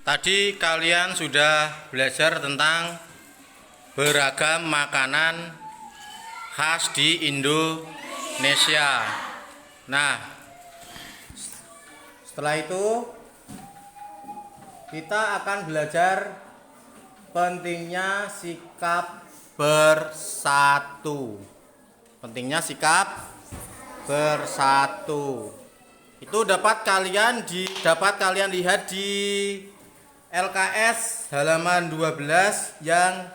Tadi kalian sudah belajar tentang beragam makanan khas di Indonesia. Nah, setelah itu kita akan belajar pentingnya sikap bersatu. Pentingnya sikap bersatu. Itu dapat kalian lihat di LKS halaman 12 yang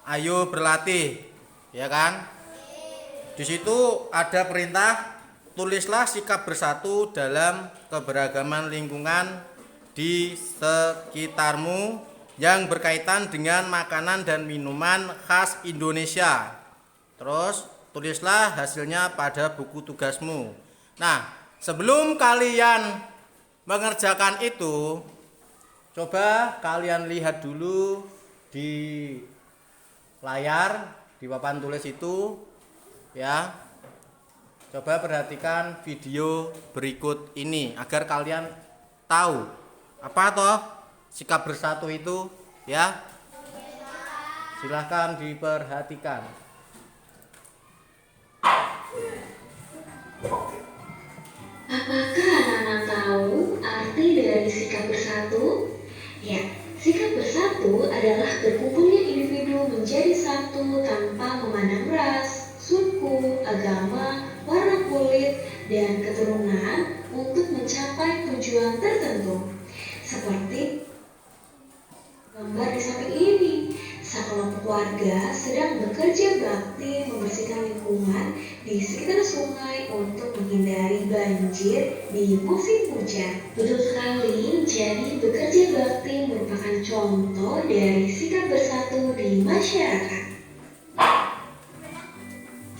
ayo berlatih, ya kan? Di situ ada perintah, tulislah sikap bersatu dalam keberagaman lingkungan di sekitarmu yang berkaitan dengan makanan dan minuman khas Indonesia. Terus tulislah hasilnya pada buku tugasmu. Nah, sebelum kalian mengerjakan itu, coba kalian lihat dulu di layar, di papan tulis itu, ya. Coba perhatikan video berikut ini agar kalian tahu apa toh sikap bersatu itu, ya. Silahkan diperhatikan. Apakah anak-anak tahu arti dari sikap bersatu? Ya, sikap bersatu adalah berkumpulnya individu menjadi satu tanpa memandang ras, suku, agama, warna kulit, dan keturunan untuk mencapai tujuan tertentu. Seperti gambar di samping ini, sekelompok warga sedang bekerja bakti membersihkan lingkungan di sekitar sungai untuk menghindari banjir di musim hujan. Betul sekali, jadi bekerja bakti merupakan contoh dari sikap bersatu di masyarakat.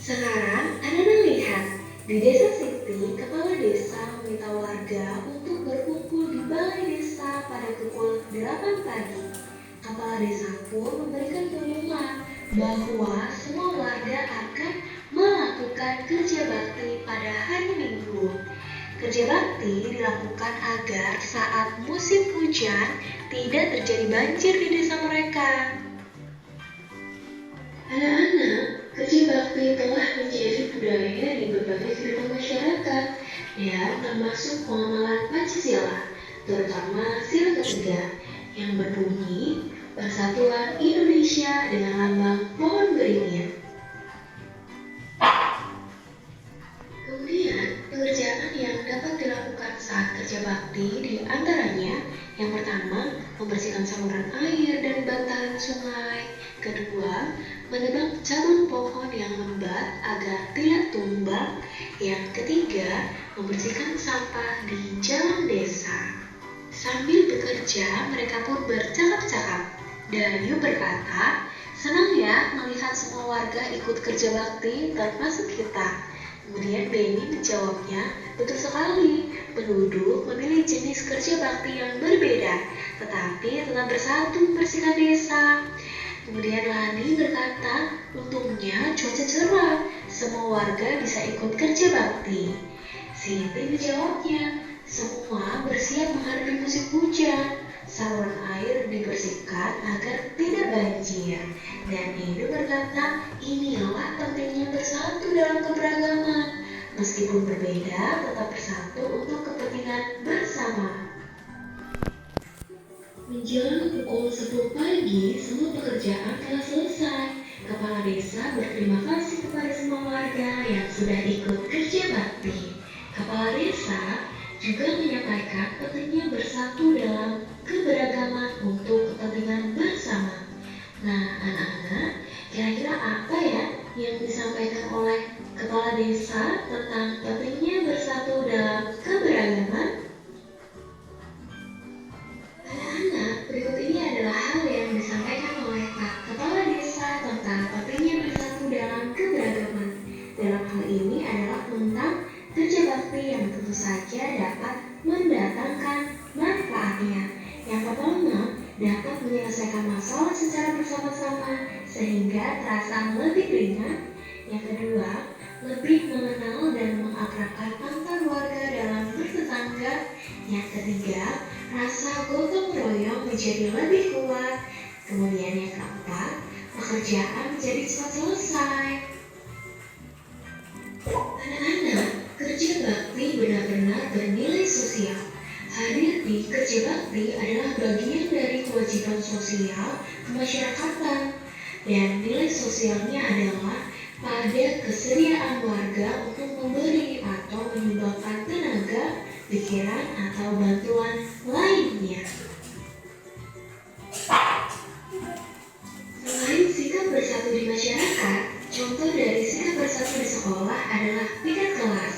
Sekarang, anak-anak lihat, di desa Siti, kepala desa meminta warga untuk berkumpul di balai desa pada pukul 8 pagi. Kepala desa pun memberikan pengumuman bahwa semua warga akan melakukan kerja bakti pada hari Minggu. Kerja bakti dilakukan agar saat musim hujan tidak terjadi banjir di desa mereka. Anak-anak, kerja bakti telah menjadi budaya di berbagai kehidupan masyarakat dan termasuk pengamalan Pancasila, terutama sila ketiga yang berbunyi Persatuan Indonesia dengan lambang pohon beringin. Kemudian, pekerjaan yang dapat dilakukan saat kerja bakti di antaranya, yang pertama, membersihkan saluran air dan bantaran sungai. Kedua, menebang cabang pohon yang lembat agar tidak tumbang. Yang ketiga, membersihkan sampah di jalan desa. Sambil bekerja, mereka pun bercakap-cakap. Dayu berkata, senang ya melihat semua warga ikut kerja bakti termasuk kita. Kemudian Benny menjawabnya, betul sekali, penduduk memilih jenis kerja bakti yang berbeda, tetapi tetap bersatu membersihkan desa. Kemudian Lani berkata, untungnya cuaca cerah, semua warga bisa ikut kerja bakti. Siti menjawabnya, semua bersiap menghadapi musim hujan. Saluran air dibersihkan agar tidak banjir. Dan Edu berkata, inilah pentingnya bersatu dalam keberagaman. Meskipun berbeda, tetap bersatu untuk kepentingan bersama. Menjelang pukul 10 pagi, semua pekerjaan telah selesai. Kepala desa berterima kasih kepada semua warga yang sudah ikut kerja bakti. Kepala desa juga menyampaikan pentingnya bersatu dalam keberagaman untuk kepentingan bersama. Nah, anak-anak, kira-kira apa ya yang disampaikan oleh kepala desa tentang pentingnya bersatu dalam keberagaman? Anak-anak, berikut ini adalah hal yang disampaikan oleh Pak Kepala Desa tentang pentingnya bersatu dalam keberagaman. Dalam hal ini adalah tentang kerja bakti yang tentu saja dapat mendatangkan manfaatnya. Yang pertama, dapat menyelesaikan masalah secara bersama-sama sehingga terasa lebih ringan. Yang kedua, lebih mengenal dan mengakrabkan antar warga dalam bertetangga. Yang ketiga, rasa gotong royong menjadi lebih kuat. Kemudian yang keempat, pekerjaan menjadi cepat selesai. Anak-anak, kerja bakti benar-benar bernilai sosial. Hadir di kerja bakti adalah bagian dari kewajiban sosial kemasyarakatan. Dan nilai sosialnya adalah pada kesediaan warga untuk memberi atau menyumbangkan tenaga, pikiran, atau bantuan lainnya. Selain sikap bersatu di masyarakat, contoh dari sikap bersatu di sekolah adalah piket kelas.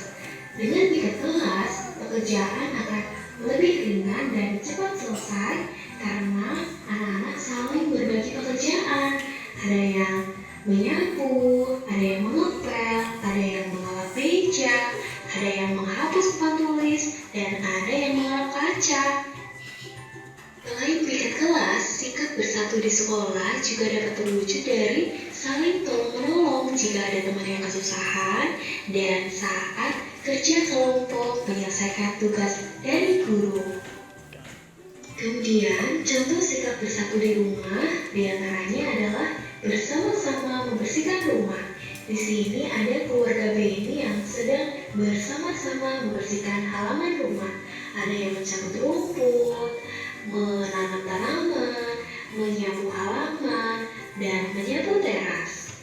Dengan piket kelas, pekerjaan akan lebih ringan dan cepat selesai karena anak-anak saling berbagi pekerjaan. Ada yang menyapu, ada yang mengepel, ada yang mengelap meja, ada yang menghapus papan tulis, dan ada yang mengelap kaca. Selain piket kelas, sikap bersatu di sekolah juga dapat terwujud dari saling tolong-menolong jika ada teman yang kesusahan dan saat kerja kelompok menyelesaikan tugas dari guru. Kemudian, contoh sikap bersatu di rumah diantaranya adalah bersama-sama membersihkan rumah. Di sini ada keluarga Beni yang sedang bersama-sama membersihkan halaman rumah. Ada yang mencabut rumput, menanam tanaman, menyapu halaman, dan menyapu teras.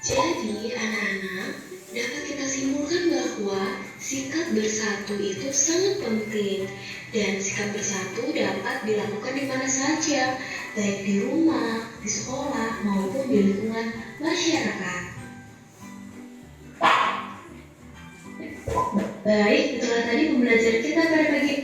Jadi, anak-anak, dapat kita simpulkan bahwa sikap bersatu itu sangat penting dan sikap bersatu dapat dilakukan di mana saja, baik di rumah, di sekolah, maupun di lingkungan masyarakat. Baik, itulah tadi pembelajaran kita pada pagi